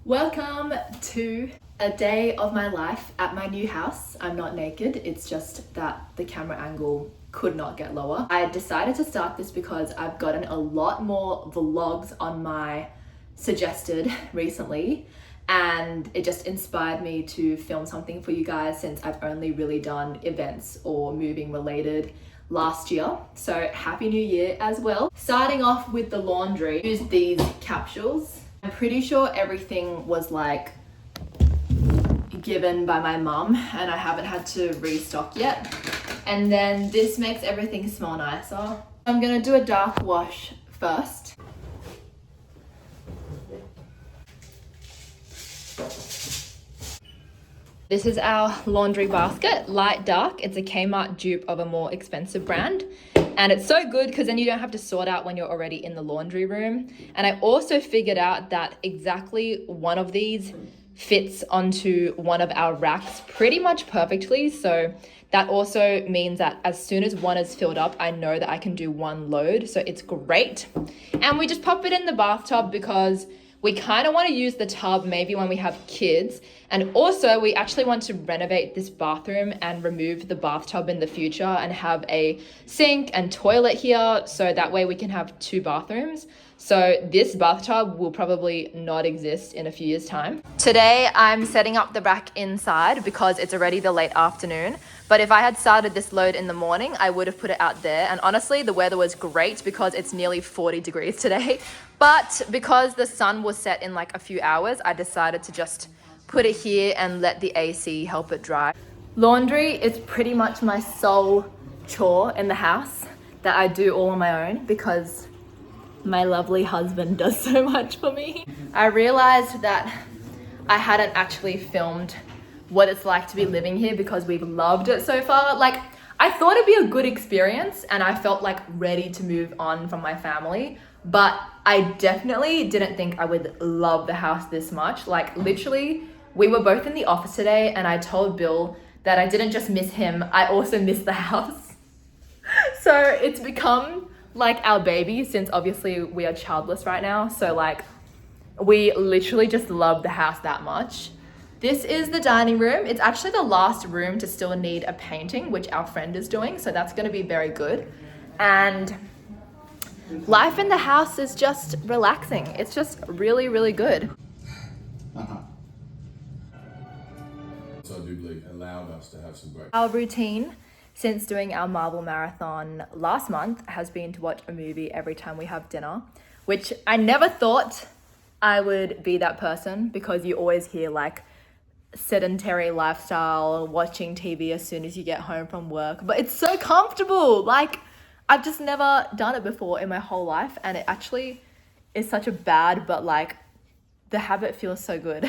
Welcome to a day of my life at my new house. I'm not naked, it's just that the camera angle could not get lower. I decided to start this because I've gotten a lot more vlogs on my suggested recently, and it just inspired me to film something for you guys since I've only really done events or moving related last year. So happy new year as well. Starting off with the laundry, use these capsules. I'm pretty sure everything was like given by my mum and I haven't had to restock yet. And then this makes everything smell nicer. I'm gonna do a dark wash first. This is our laundry basket, light dark. It's a Kmart dupe of a more expensive brand. And it's so good because then you don't have to sort out when you're already in the laundry room. And I also figured out that exactly one of these fits onto one of our racks pretty much perfectly. So that also means that as soon as one is filled up, I know that I can do one load. So it's great. And we just pop it in the bathtub because we kind of want to use the tub maybe when we have kids. And also we actually want to renovate this bathroom and remove the bathtub in the future and have a sink and toilet here. So that way we can have two bathrooms. So this bathtub will probably not exist in a few years' time. Today I'm setting up the rack inside because it's already the late afternoon. But if I had started this load in the morning, I would have put it out there. And honestly, the weather was great because it's nearly 40 degrees today. But because the sun was set in like a few hours, I decided to just put it here and let the AC help it dry. Laundry is pretty much my sole chore in the house that I do all on my own because my lovely husband does so much for me. I realized that I hadn't actually filmed what it's like to be living here because we've loved it so far. Like, I thought it'd be a good experience and I felt like ready to move on from my family, but I definitely didn't think I would love the house this much. Like, literally, we were both in the office today and I told Bill that I didn't just miss him, I also miss the house. So it's become like our baby since obviously we are childless right now. So like, we literally just love the house that much. This is the dining room. It's actually the last room to still need a painting, which our friend is doing. So that's going to be very good. And life in the house is just relaxing. It's just really, really good. So I do believe allowed us to have some great. Our routine since doing our Marvel marathon last month has been to watch a movie every time we have dinner, which I never thought I would be that person because you always hear like sedentary lifestyle, watching TV as soon as you get home from work, but it's so comfortable. Like, I've just never done it before in my whole life, and it actually is such a bad, but like the habit feels so good.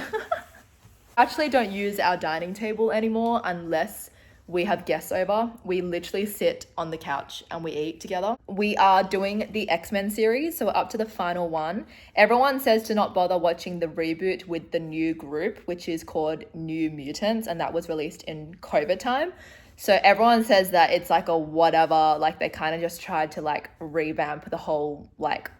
I actually don't use our dining table anymore unless we have guests over. We literally sit on the couch and we eat together. We are doing the X-Men series, so we're up to the final one. Everyone says to not bother watching the reboot with the new group, which is called New Mutants, and that was released in COVID time. So everyone says that it's like a whatever, like they kind of just tried to like revamp the whole like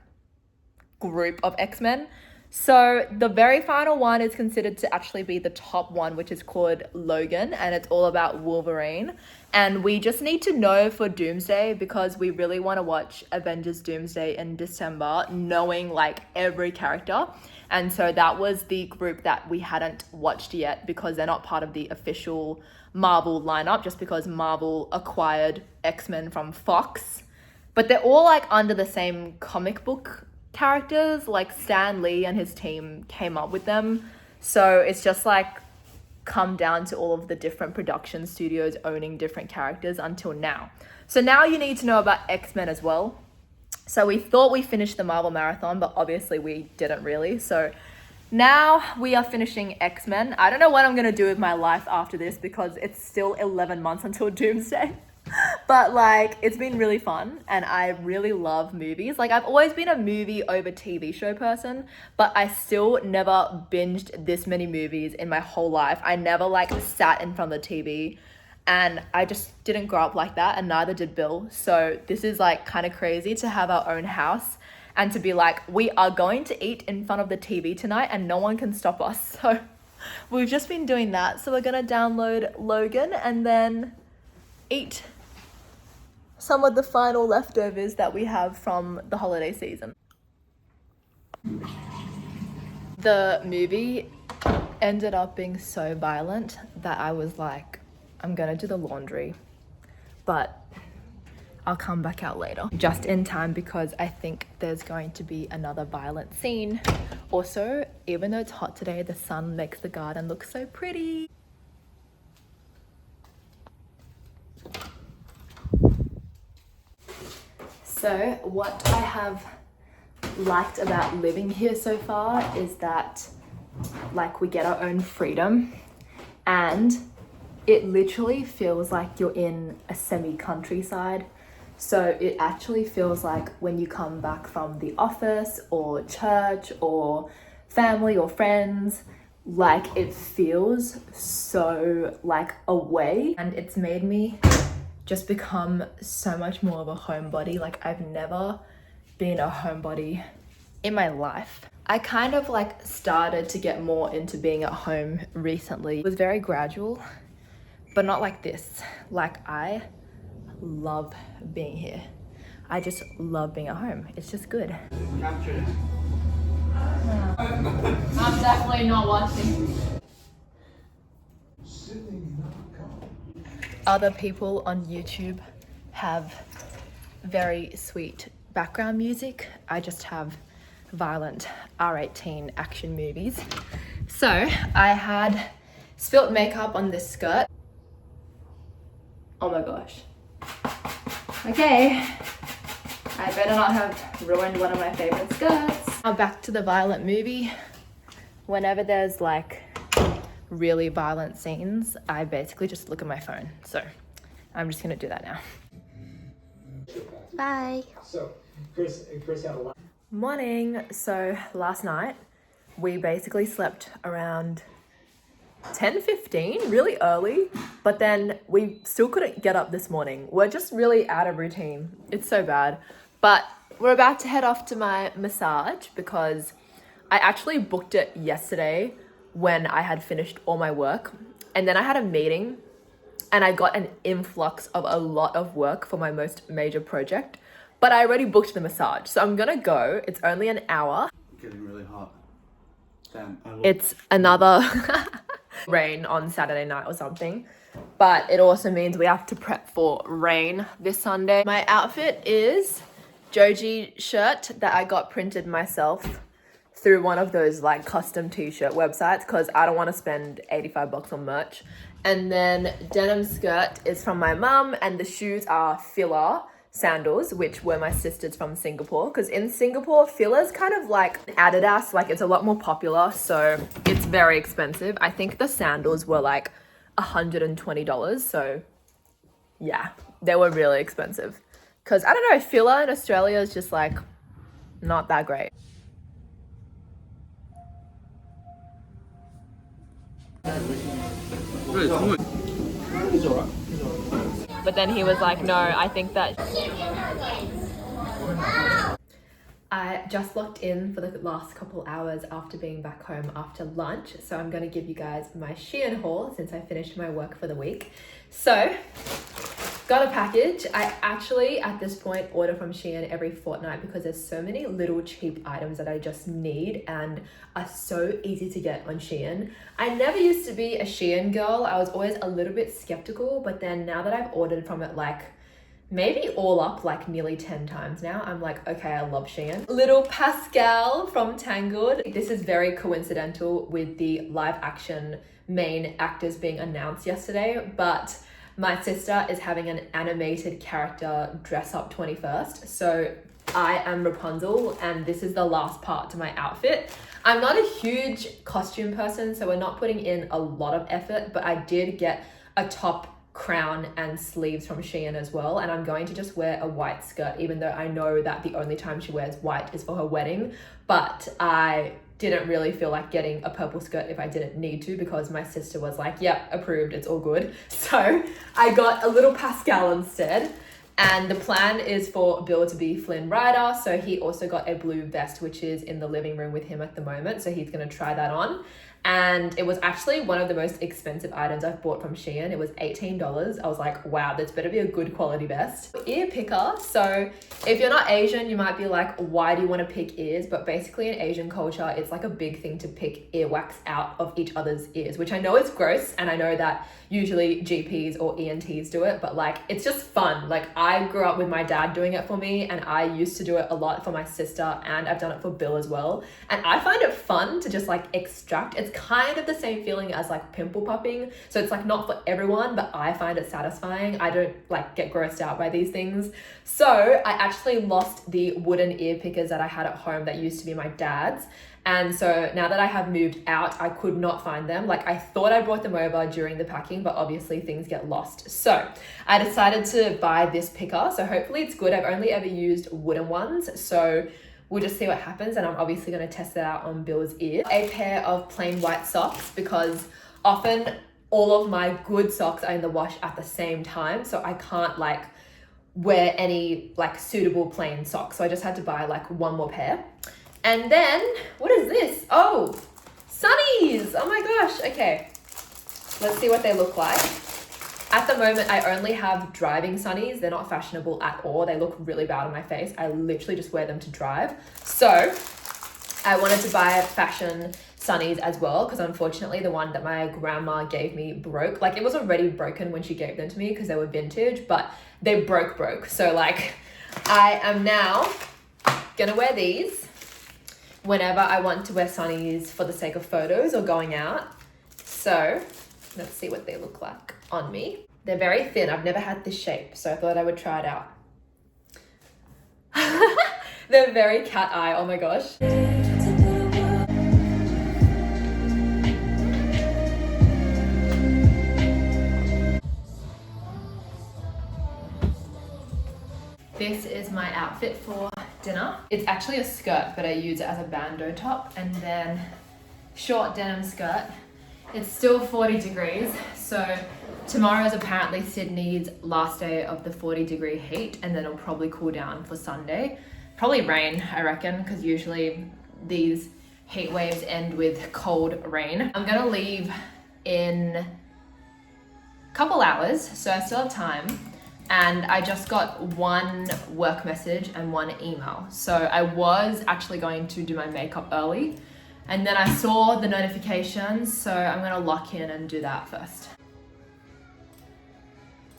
group of X-Men. So the very final one is considered to actually be the top one, which is called Logan, and it's all about Wolverine. And we just need to know for Doomsday because we really want to watch Avengers Doomsday in December, knowing like every character. And so that was the group that we hadn't watched yet because they're not part of the official Marvel lineup, just because Marvel acquired X-Men from Fox. But they're all like under the same comic book characters, like Stan Lee and his team came up with them. So it's just like come down to all of the different production studios owning different characters until now. So now you need to know about X-Men as well. So we thought we finished the Marvel marathon, but obviously we didn't really. So now we are finishing X-Men. I don't know what I'm going to do with my life after this because it's still 11 months until Doomsday. But like, it's been really fun and I really love movies. Like, I've always been a movie over TV show person, but I still never binged this many movies in my whole life. I never like sat in front of the TV, and I just didn't grow up like that, and neither did Bill. So this is like kind of crazy to have our own house and to be like, we are going to eat in front of the TV tonight and no one can stop us. So we've just been doing that. So we're gonna download Logan and then eat some of the final leftovers that we have from the holiday season. The movie ended up being so violent that I was like, I'm gonna do the laundry, but I'll come back out later. Just in time because I think there's going to be another violent scene. Also, even though it's hot today, the sun makes the garden look so pretty. So what I have liked about living here so far is that like we get our own freedom, and it literally feels like you're in a semi-countryside. So it actually feels like when you come back from the office or church or family or friends, like it feels so like away, and it's made me just become so much more of a homebody. Like I've never been a homebody in my life. I kind of like started to get more into being at home recently. It was very gradual, but not like this. Like I love being here. I just love being at home. It's just good. I'm definitely not watching. Other people on YouTube have very sweet background music. I just have violent R18 action movies. So I had spilt makeup on this skirt. Oh my gosh. Okay, I better not have ruined one of my favorite skirts. Now back to the violent movie. Whenever there's like really violent scenes, I basically just look at my phone. So I'm just gonna do that now. Bye. So Chris had a lot. Morning. So last night we basically slept around 10:15, really early, but then we still couldn't get up this morning. We're just really out of routine. It's so bad. But we're about to head off to my massage because I actually booked it yesterday when I had finished all my work, and then I had a meeting and I got an influx of a lot of work for my most major project, but I already booked the massage, so I'm gonna go. It's only an hour. Getting really hot. Damn. It's another rain on Saturday night or something, but it also means we have to prep for rain this Sunday. My outfit is Joji shirt that I got printed myself through one of those like custom t-shirt websites because I don't want to spend 85 bucks on merch. And then denim skirt is from my mum, and the shoes are Fila sandals, which were my sister's from Singapore, because in Singapore Fila's kind of like Adidas, like it's a lot more popular, so it's very expensive. I think the sandals were like $120, so yeah, they were really expensive because I don't know, Fila in Australia is just like not that great. But then he was like, no, I think that... I just locked in for the last couple hours after being back home after lunch. So I'm going to give you guys my Shein haul since I finished my work for the week. So, got a package. I actually, at this point, order from Shein every fortnight because there's so many little cheap items that I just need and are so easy to get on Shein. I never used to be a Shein girl. I was always a little bit skeptical, but then now that I've ordered from it like maybe all up like nearly 10 times now, I'm like, okay, I love Shein. Little Pascal from Tangled. This is very coincidental with the live action main actors being announced yesterday, but my sister is having an animated character dress up 21st. So I am Rapunzel and this is the last part to my outfit. I'm not a huge costume person, so we're not putting in a lot of effort, but I did get a top, crown and sleeves from Shein as well, and I'm going to just wear a white skirt, even though I know that the only time she wears white is for her wedding. But I didn't really feel like getting a purple skirt if I didn't need to, because my sister was like, yep, approved, it's all good. So I got a little Pascal instead. And the plan is for Bill to be Flynn Rider. So he also got a blue vest, which is in the living room with him at the moment. So he's going to try that on. And it was actually one of the most expensive items I've bought from Shein. It was $18. I was like, wow, this better be a good quality vest. Ear picker. So if you're not Asian, you might be like, why do you want to pick ears? But basically in Asian culture, it's like a big thing to pick earwax out of each other's ears, which I know is gross. And I know that usually GPs or ENTs do it, but like, it's just fun. Like I grew up with my dad doing it for me, and I used to do it a lot for my sister, and I've done it for Bill as well. And I find it fun to just like extract. It's kind of the same feeling as like pimple popping. So it's like not for everyone, but I find it satisfying. I don't like get grossed out by these things. So I actually lost the wooden ear pickers that I had at home that used to be my dad's. And so now that I have moved out, I could not find them. Like I thought I brought them over during the packing, but obviously things get lost. So I decided to buy this picker. So hopefully it's good. I've only ever used wooden ones. So we'll just see what happens. And I'm obviously going to test it out on Bill's ear. A pair of plain white socks, because often all of my good socks are in the wash at the same time. So I can't like wear any like suitable plain socks. So I just had to buy like one more pair. And then, what is this? Oh, sunnies. Oh my gosh. Okay, let's see what they look like. At the moment, I only have driving sunnies. They're not fashionable at all. They look really bad on my face. I literally just wear them to drive. So I wanted to buy fashion sunnies as well, because unfortunately the one that my grandma gave me broke. Like it was already broken when she gave them to me because they were vintage, but they broke. So like I am now gonna wear these whenever I want to wear sunnies for the sake of photos or going out. So let's see what they look like on me. They're very thin. I've never had this shape, so I thought I would try it out. They're very cat eye. Oh my gosh. This is my outfit for dinner. It's actually a skirt, but I use it as a bandeau top, and then short denim skirt. It's still 40 degrees, so tomorrow is apparently Sydney's last day of the 40-degree heat, and then it'll probably cool down for Sunday. Probably rain, I reckon, because usually these heat waves end with cold rain. I'm gonna leave in a couple hours, so I still have time. And I just got one work message and one email. So I was actually going to do my makeup early, and then I saw the notifications, so I'm gonna lock in and do that first.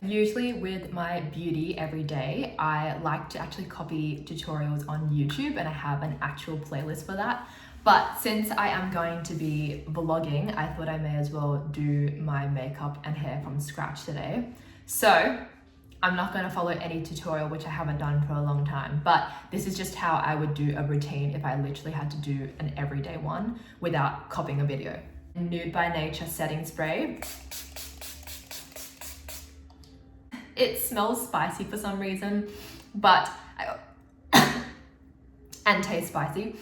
Usually with my beauty every day, I like to actually copy tutorials on YouTube, and I have an actual playlist for that. But since I am going to be vlogging, I thought I may as well do my makeup and hair from scratch today. So I'm not going to follow any tutorial, which I haven't done for a long time, but this is just how I would do a routine if I literally had to do an everyday one without copying a video. Nude by Nature setting spray. It smells spicy for some reason, but and tastes spicy.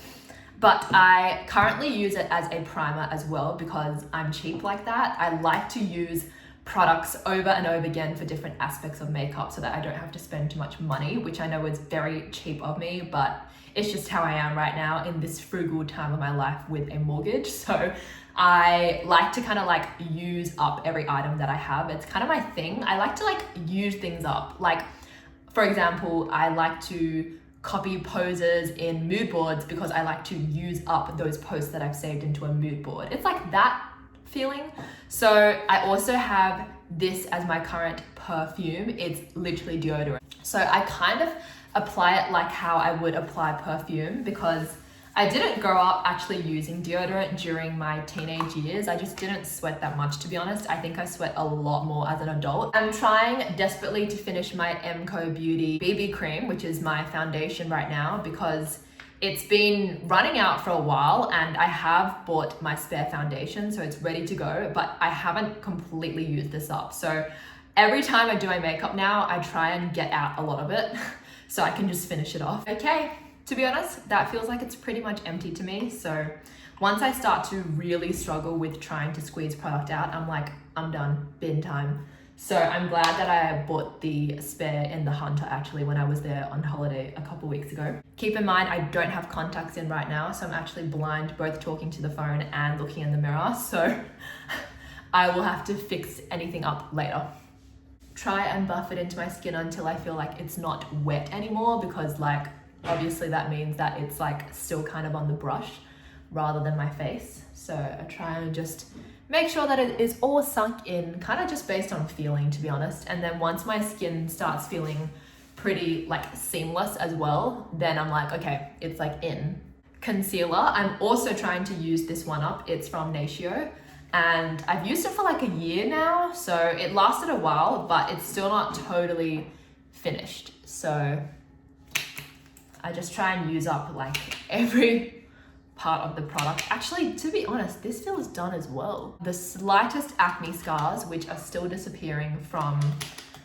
But I currently use it as a primer as well, because I'm cheap like that. I like to use products over and over again for different aspects of makeup so that I don't have to spend too much money, which I know is very cheap of me, but it's just how I am right now in this frugal time of my life with a mortgage. So I like to kind of like use up every item that I have. It's kind of my thing. I like to like use things up. Like, for example, I like to copy poses in mood boards because I like to use up those posts that I've saved into a mood board. It's like that feeling. So I also have this as my current perfume. It's literally deodorant. So I kind of apply it like how I would apply perfume, because I didn't grow up actually using deodorant during my teenage years. I just didn't sweat that much, to be honest. I think I sweat a lot more as an adult. I'm trying desperately to finish my MCO Beauty BB cream, which is my foundation right now, because it's been running out for a while and I have bought my spare foundation, so it's ready to go, but I haven't completely used this up. So every time I do my makeup now, I try and get out a lot of it so I can just finish it off. Okay, to be honest, that feels like it's pretty much empty to me. So once I start to really struggle with trying to squeeze product out, I'm like, I'm done, bin time. So I'm glad that I bought the spare in the Hunter actually when I was there on holiday a couple weeks ago. Keep in mind, I don't have contacts in right now, so I'm actually blind both talking to the phone and looking in the mirror. So I will have to fix anything up later. Try and buff it into my skin until I feel like it's not wet anymore, because like obviously that means that it's like still kind of on the brush rather than my face. So I try and just make sure that it is all sunk in, kind of just based on feeling, to be honest. And then once my skin starts feeling pretty like seamless as well, then I'm like, okay, it's like in. Concealer, I'm also trying to use this one up. It's from Natio, and I've used it for like a year now, so it lasted a while, but it's still not totally finished. So I just try and use up like every part of the product. Actually, to be honest, this feels done as well. The slightest acne scars, which are still disappearing from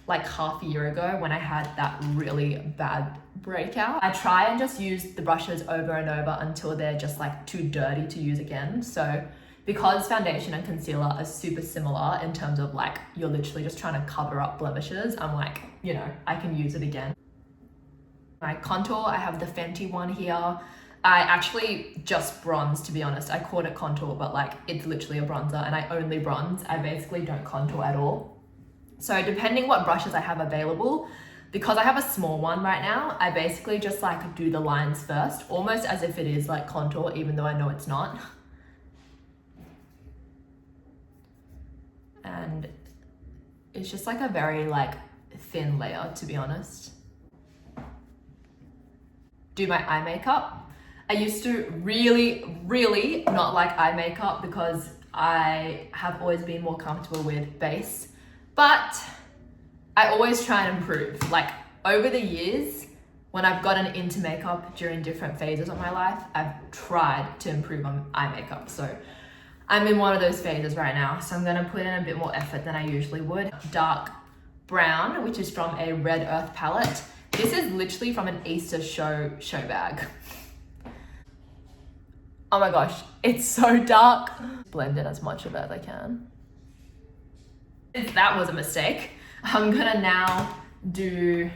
like half a year ago when I had that really bad breakout. I try and just use the brushes over and over until they're just like too dirty to use again. So because foundation and concealer are super similar in terms of like you're literally just trying to cover up blemishes, I'm like, you know, I can use it again. My contour, I have the Fenty one here. I actually just bronze, to be honest. I called it contour, but like it's literally a bronzer, and I only bronze. I basically don't contour at all. So depending what brushes I have available, because I have a small one right now, I basically just like do the lines first, almost as if it is like contour, even though I know it's not. And it's just like a very like thin layer, to be honest. Do my eye makeup. I used to really not like eye makeup because I have always been more comfortable with base, but I always try and improve. Like over the years, when I've gotten into makeup during different phases of my life, I've tried to improve on eye makeup. So I'm in one of those phases right now. So I'm gonna put in a bit more effort than I usually would. Dark brown, which is from a Red Earth palette. This is literally from an Easter show bag. Oh my gosh, it's so dark. Blend in as much of it as I can. If that was a mistake, I'm gonna now do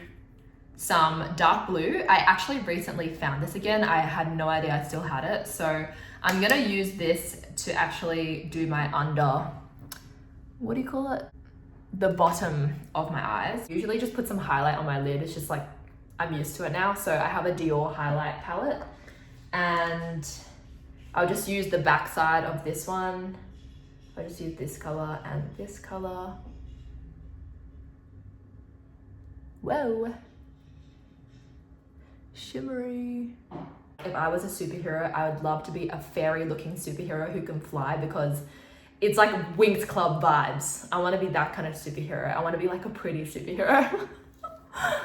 some dark blue. I actually recently found this again. I had no idea I still had it. So I'm gonna use this to actually do my under, what do you call it? The bottom of my eyes. Usually just put some highlight on my lid. It's just like, I'm used to it now. So I have a Dior highlight palette, and I'll just use the back side of this one. I'll just use this color and this color. Whoa. Shimmery. If I was a superhero, I would love to be a fairy looking superhero who can fly, because it's like Winx Club vibes. I want to be that kind of superhero. I want to be like a pretty superhero.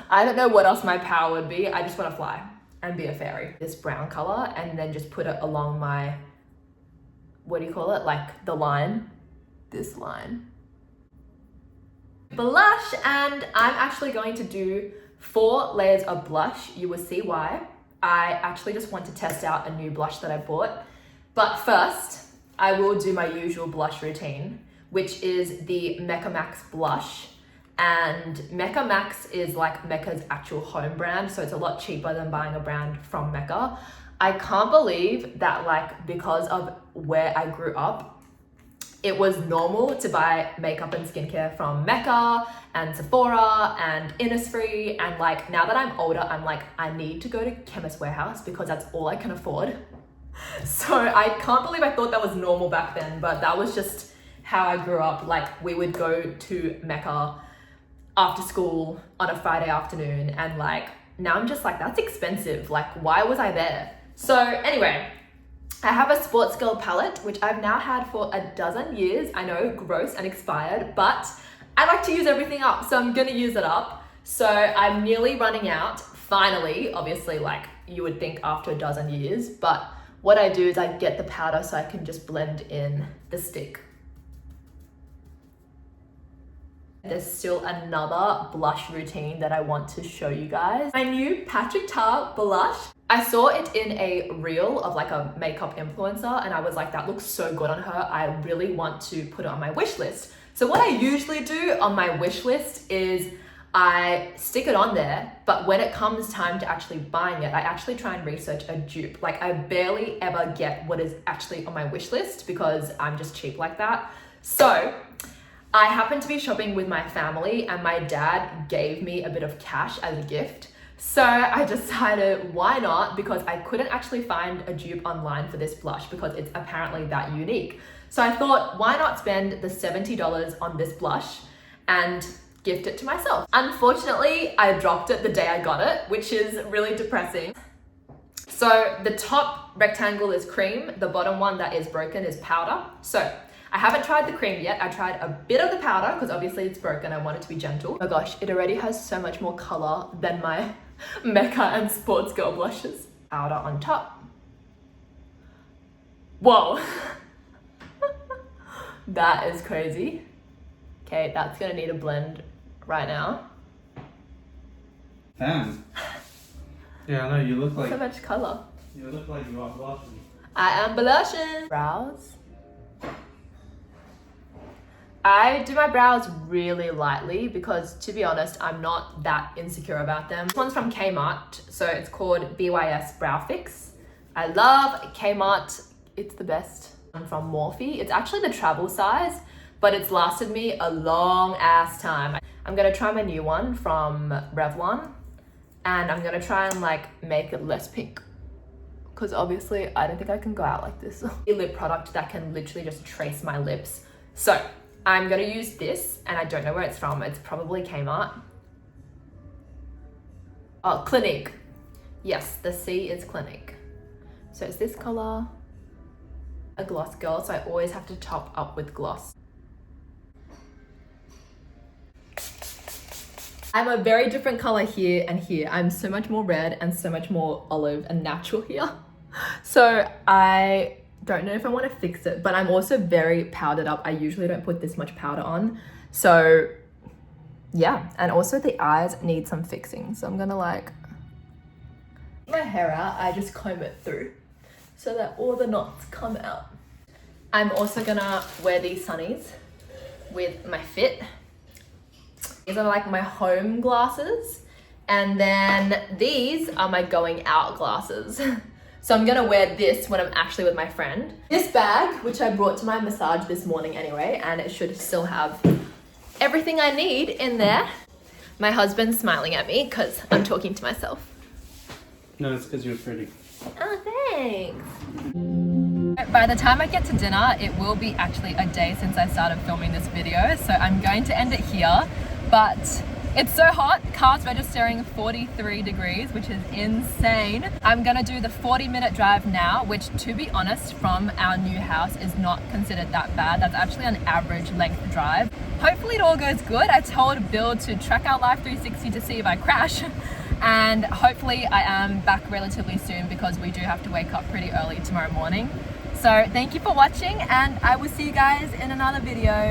I don't know what else my power would be. I just want to fly and be a fairy. This brown color, and then just put it along my, what do you call it? Like the line, this line. Blush, and I'm actually going to do 4 layers of blush. You will see why. I actually just want to test out a new blush that I bought. But first, I will do my usual blush routine, which is the Mecca Max blush. And Mecca Max is like Mecca's actual home brand, so it's a lot cheaper than buying a brand from Mecca. I can't believe that, like, because of where I grew up, it was normal to buy makeup and skincare from Mecca and Sephora and Innisfree, and like now that I'm older, I'm like, I need to go to Chemist Warehouse because that's all I can afford. So I can't believe I thought that was normal back then, but that was just how I grew up. Like we would go to Mecca after school on a Friday afternoon, and like now I'm just like, that's expensive. Like why was I there? So anyway, I have a Sports Girl palette, which I've now had for a dozen years. I know, gross and expired, but I like to use everything up, so I'm gonna use it up. So I'm nearly running out, finally, obviously, like you would think after a dozen years, but what I do is I get the powder so I can just blend in the stick. There's still another blush routine that I want to show you guys. My new Patrick Ta blush. I saw it in a reel of like a makeup influencer, and I was like, that looks so good on her. I really want to put it on my wish list. So what I usually do on my wish list is I stick it on there, but when it comes time to actually buying it, I actually try and research a dupe. Like I barely ever get what is actually on my wish list because I'm just cheap like that. So I happened to be shopping with my family and my dad gave me a bit of cash as a gift. So I decided why not, because I couldn't actually find a dupe online for this blush because it's apparently that unique. So I thought, why not spend the $70 on this blush and gift it to myself. Unfortunately, I dropped it the day I got it, which is really depressing. So the top rectangle is cream, the bottom one that is broken is powder. So I haven't tried the cream yet. I tried a bit of the powder because obviously it's broken. I want it to be gentle. Oh my gosh, it already has so much more color than my Mecca and Sports Girl blushes. Powder on top. Whoa. That is crazy. Okay, that's gonna need a blend right now. Damn. Yeah, I know, you look like... So much color. You look like you are blushing. I am blushing. Brows. I do my brows really lightly because, to be honest, I'm not that insecure about them. This one's from Kmart, so it's called BYS Brow Fix. I love Kmart. It's the best. I'm from Morphe. It's actually the travel size, but it's lasted me a long ass time. I'm gonna try my new one from Revlon, and I'm gonna try and like make it less pink because obviously I don't think I can go out like this. A lip product that can literally just trace my lips. So I'm gonna use this, and I don't know where it's from. It's probably Kmart. Oh, Clinique. Yes, the C is Clinique. So it's this color. A gloss girl, so I always have to top up with gloss. I'm a very different color here and here. I'm so much more red and so much more olive and natural here. So I don't know if I want to fix it, but I'm also very powdered up. I usually don't put this much powder on. So yeah, and also the eyes need some fixing. So I'm gonna like, my hair out, I just comb it through so that all the knots come out. I'm also gonna wear these sunnies with my Fit. These are like my home glasses. And then these are my going out glasses. So I'm gonna wear this when I'm actually with my friend. This bag, which I brought to my massage this morning anyway, and it should still have everything I need in there. My husband's smiling at me because I'm talking to myself. No, it's because you're pretty. Oh, thanks. By the time I get to dinner, it will be actually a day since I started filming this video, so I'm going to end it here. But it's so hot, car's registering 43 degrees, which is insane. I'm gonna do the 40-minute drive now, which, to be honest, from our new house is not considered that bad. That's actually an average length drive. Hopefully it all goes good. I told Bill to track out Life 360 to see if I crash. And hopefully I am back relatively soon because we do have to wake up pretty early tomorrow morning. So thank you for watching, and I will see you guys in another video.